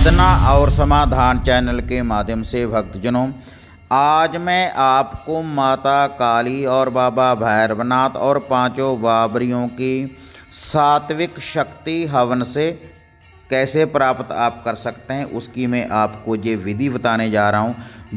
साधना और समाधान चैनल के माध्यम से भक्तजनों, आज मैं आपको माता काली और बाबा भैरवनाथ और पांचों बाबरियों की सात्विक शक्ति हवन से कैसे प्राप्त आप कर सकते हैं, उसकी मैं आपको ये विधि बताने जा रहा हूँ।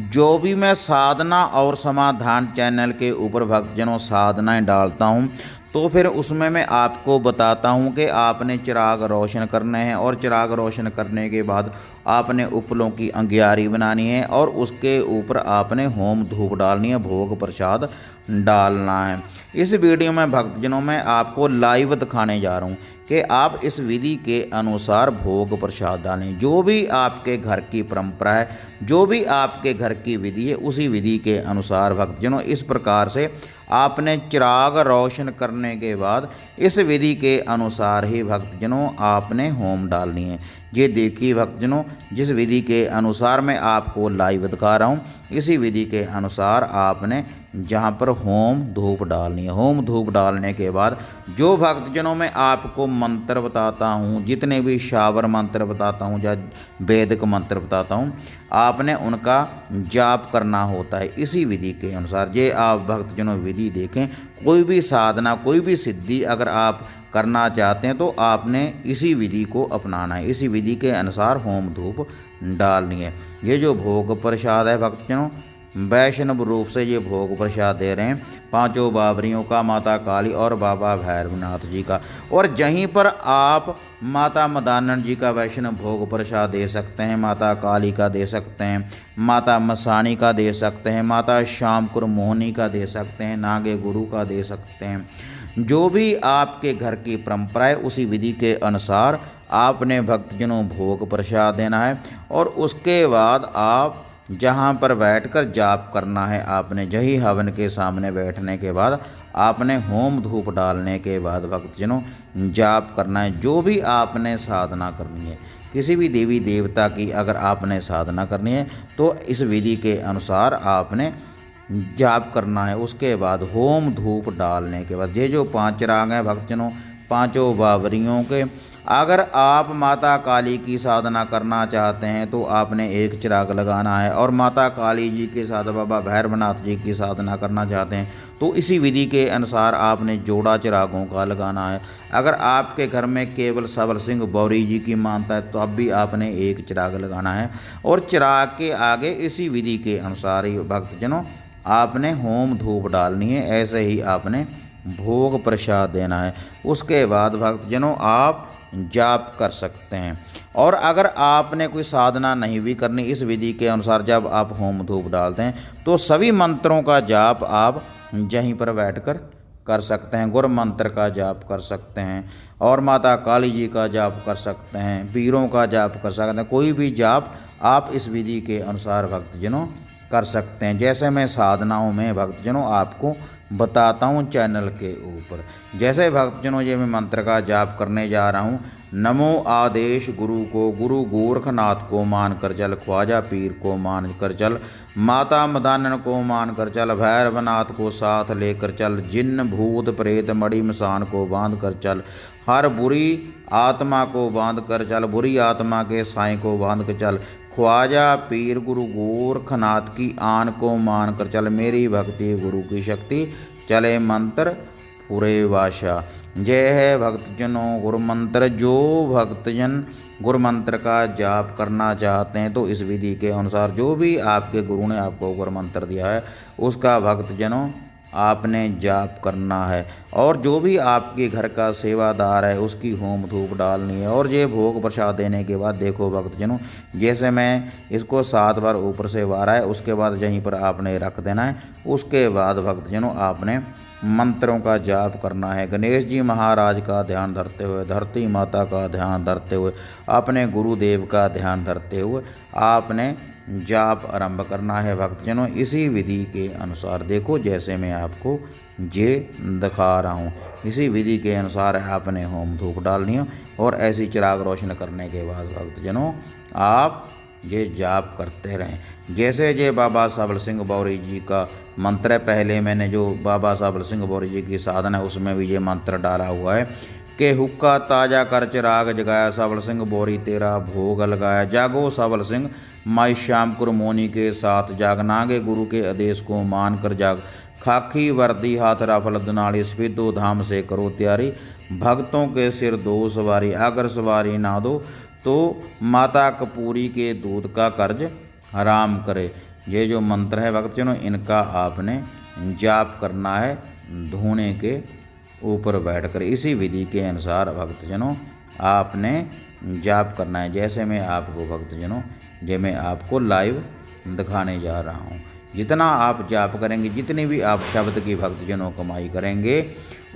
जो भी मैं साधना और समाधान चैनल के ऊपर भक्तजनों साधनाएं डालता हूँ, तो फिर उसमें मैं आपको बताता हूँ कि आपने चिराग रोशन करने हैं और चिराग रोशन करने के बाद आपने उपलों की अंगियारी बनानी है और उसके ऊपर आपने होम धूप डालनी है, भोग प्रसाद डालना है। इस वीडियो में भक्तजनों में आपको लाइव दिखाने जा रहा हूँ कि आप इस विधि के अनुसार भोग प्रसाद डालें। जो भी आपके घर की परंपरा है, जो भी आपके घर की विधि है, उसी विधि के अनुसार भक्तजनों इस प्रकार से आपने चिराग रोशन करने के बाद इस विधि के अनुसार ही भक्तजनों आपने होम डालनी है। ये देखिए भक्तजनों, जिस विधि के अनुसार मैं आपको लाइव दिखा रहा हूँ, इसी विधि के अनुसार आपने जहाँ पर होम धूप डालनी है। होम धूप डालने के बाद जो भक्तजनों मैं आपको मंत्र बताता हूँ, जितने भी शावर मंत्र बताता हूँ या वैदिक मंत्र बताता हूँ, आपने उनका जाप करना होता है इसी विधि के अनुसार। ये आप भक्तजनों विधि देखें, कोई भी साधना, कोई भी सिद्धि अगर आप करना चाहते हैं तो आपने इसी विधि को अपनाना है, इसी विधि के अनुसार होम धूप डालनी है। ये जो भोग प्रसाद है भक्तजनों, वैष्णव रूप से ये भोग प्रसाद दे रहे हैं पांचों बाबरियों का, माता काली और बाबा भैरवनाथ जी का। और जहीं पर आप माता मदानन जी का वैष्णव भोग प्रसाद दे सकते हैं, माता काली का दे सकते हैं, माता मसानी का दे सकते हैं, माता श्यामकुर मोहनी का दे सकते हैं, नागे गुरु का दे सकते हैं। जो भी आपके घर की परंपरा है उसी विधि के अनुसार आपने भक्तजनों भोग प्रसाद देना है। और उसके बाद आप जहाँ पर बैठकर जाप करना है, आपने जही हवन के सामने बैठने के बाद आपने होम धूप डालने के बाद भक्तजनों जाप करना है। जो भी आपने साधना करनी है, किसी भी देवी देवता की अगर आपने साधना करनी है तो इस विधि के अनुसार आपने जाप करना है। उसके बाद होम धूप डालने के बाद ये जो 5 चिराग हैं भक्तजनों पांचों बाबरियों के, अगर आप माता काली की साधना करना चाहते हैं तो आपने 1 चिराग लगाना है, और माता काली जी के साथ बाबा भैरवनाथ जी की साधना करना चाहते हैं तो इसी विधि के अनुसार आपने जोड़ा चिरागों का लगाना है। अगर आपके घर में केवल सबल सिंह बौरी जी की मानता है तो अब भी आपने 1 चिराग लगाना है, और चिराग के आगे इसी विधि के अनुसार ही भक्तजनों आपने होम धूप डालनी है। ऐसे ही आपने भोग प्रसाद देना है। उसके बाद भक्तजनों आप जाप कर सकते हैं। और अगर आपने कोई साधना नहीं भी करनी, इस विधि के अनुसार जब आप होम धूप डालते हैं तो सभी मंत्रों का जाप आप यहीं पर बैठकर कर सकते हैं। गुरु मंत्र का जाप कर सकते हैं, और माता काली जी का जाप कर सकते हैं, पीरों का जाप कर सकते हैं। कोई भी जाप आप इस विधि के अनुसार भक्तजनों कर सकते हैं, जैसे मैं साधनाओं में भक्तजनों आपको बताता हूँ चैनल के ऊपर। जैसे भक्तजनों ये मैं मंत्र का जाप करने जा रहा हूँ। नमो आदेश गुरु को, गुरु गोरखनाथ को मान कर चल, ख्वाजा पीर को मान कर चल, माता मदानन को मान कर चल, भैरवनाथ को साथ लेकर चल, जिन्न भूत प्रेत मणि मसान को बांध कर चल, हर बुरी आत्मा को बांध कर चल, बुरी आत्मा के साईं को बांध कर चल, ख्वाजा पीर गुरु गोरखनाथ की आन को मान कर चल, मेरी भक्ति गुरु की शक्ति चले मंत्र पूरे वाशा। जय है भक्तजनों गुरु मंत्र। जो भक्तजन गुरु मंत्र का जाप करना चाहते हैं तो इस विधि के अनुसार जो भी आपके गुरु ने आपको गुरु मंत्र दिया है उसका भक्तजनों आपने जाप करना है। और जो भी आपके घर का सेवादार है उसकी होम धूप डालनी है। और ये भोग प्रसाद देने के बाद देखो भक्तजनों, जैसे मैं इसको 7 बार ऊपर से वारा है, उसके बाद यहीं पर आपने रख देना है। उसके बाद भक्तजनों आपने मंत्रों का जाप करना है। गणेश जी महाराज का ध्यान धरते हुए, धरती माता का ध्यान धरते हुए, अपने गुरुदेव का ध्यान धरते हुए आपने जाप आरंभ करना है भक्तजनों इसी विधि के अनुसार। देखो जैसे मैं आपको ये दिखा रहा हूँ, इसी विधि के अनुसार आपने होम धूप डालनी है। और ऐसी चिराग रोशन करने के बाद भक्तजनों आप ये जाप करते रहें। जैसे ये बाबा सबल सिंह बौरी जी का मंत्र है, पहले मैंने जो बाबा सबल सिंह बौरी जी की साधना है उसमें भी ये मंत्र डाला हुआ है के हुक्का ताजा कर चिराग जगाया, सबल सिंह बोरी तेरा भोग लगाया। जागो सबल सिंह माई श्याम कुरमोनी के साथ जाग, नागे गुरु के आदेश को मान कर जाग। खाकी वर्दी हाथ राफल दुनाली, सफेदो धाम से करो तैयारी। भक्तों के सिर दो सवारी, अगर सवारी ना दो तो माता कपूरी के दूध का कर्ज हराम करे। ये जो मंत्र है भक्तजनों, इनका आपने जाप करना है धूने के ऊपर बैठकर। इसी विधि के अनुसार भक्तजनों आपने जाप करना है। जैसे मैं आपको भक्तजनों मैं आपको लाइव दिखाने जा रहा हूँ। जितना आप जाप करेंगे, जितनी भी आप शब्द की भक्तजनों कमाई करेंगे,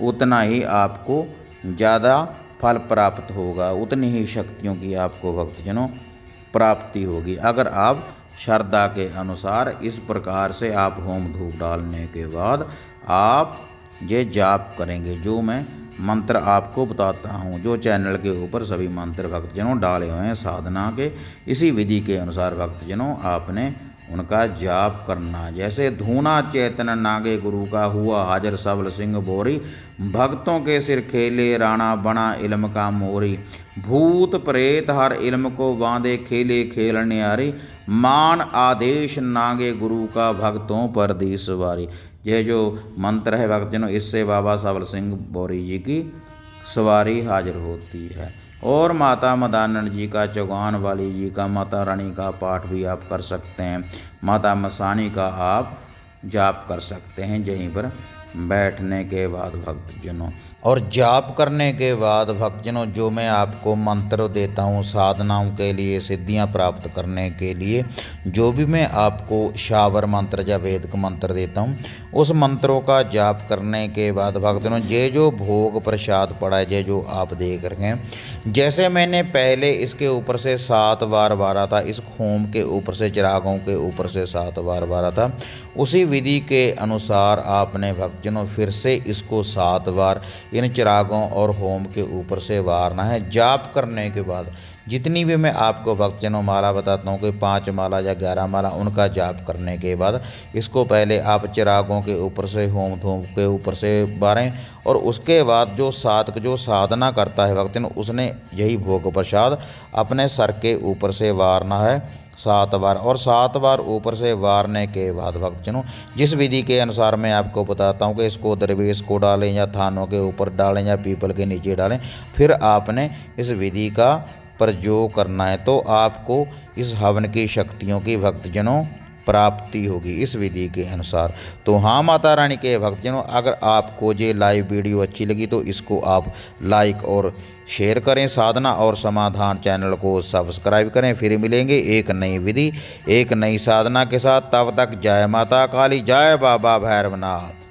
उतना ही आपको ज़्यादा फल प्राप्त होगा, उतनी ही शक्तियों की आपको भक्तजनों प्राप्ति होगी। अगर आप श्रद्धा के अनुसार इस प्रकार से आप होम धूप डालने के बाद आप ये जाप करेंगे, जो मैं मंत्र आपको बताता हूँ, जो चैनल के ऊपर सभी मंत्र भक्तजनों डाले हुए हैं साधना के, इसी विधि के अनुसार भक्तजनों आपने उनका जाप करना। जैसे धूना चैतन नागे गुरु का, हुआ हाजर सबल सिंह बोरी। भक्तों के सिर खेले राणा, बना इल्म का मोरी। भूत प्रेत हर इल्म को बांधे, खेले खेल न्यारी। मान आदेश नागे गुरु का, भक्तों पर दी सवारी। ये जो मंत्र है भक्तजनों, इससे बाबा सबल सिंह बोरी जी की सवारी हाजिर होती है। और माता मदानंद जी का, चौगान वाली जी का, माता रानी का पाठ भी आप कर सकते हैं। माता मसानी का आप जाप कर सकते हैं यहीं पर बैठने के बाद भक्तजनों। और जाप करने के बाद भक्तजनों जो मैं आपको मंत्र देता हूँ साधनाओं के लिए, सिद्धियाँ प्राप्त करने के लिए, जो भी मैं आपको शावर मंत्र या वेदिक मंत्र देता हूँ, उस मंत्रों का जाप करने के बाद भक्तजनों ये जो भोग प्रसाद पड़ा है, ये जो आप देख रहे हैं, जैसे मैंने पहले इसके ऊपर से 7 बार बारा था, इस होम के ऊपर से, चिरागों के ऊपर से 7 बार बारा था, उसी विधि के अनुसार आपने भक्तजनों फिर से इसको 7 बार इन चिरागों और होम के ऊपर से वारना है। जाप करने के बाद जितनी भी मैं आपको भक्तजनों माला बताता हूँ, कोई 5 माला या 11 माला, उनका जाप करने के बाद इसको पहले आप चिरागों के ऊपर से, होम धूम के ऊपर से बारें, और उसके बाद जो जो साधना करता है भक्तजनों, उसने यही भोग प्रसाद अपने सर के ऊपर से वारना है 7 बार। और 7 बार ऊपर से वारने के बाद भक्तजनों जिस विधि के अनुसार मैं आपको बताता हूँ कि इसको दरवेश को डालें या थानों के ऊपर डालें या पीपल के नीचे डालें, फिर आपने इस विधि का प्रयोग करना है, तो आपको इस हवन की शक्तियों की भक्तजनों प्राप्ति होगी इस विधि के अनुसार। तो हाँ माता रानी के भक्तजनों, अगर आपको ये लाइव वीडियो अच्छी लगी तो इसको आप लाइक और शेयर करें। साधना और समाधान चैनल को सब्सक्राइब करें। फिर मिलेंगे एक नई विधि, एक नई साधना के साथ। तब तक जय माता काली, जय बाबा भैरवनाथ।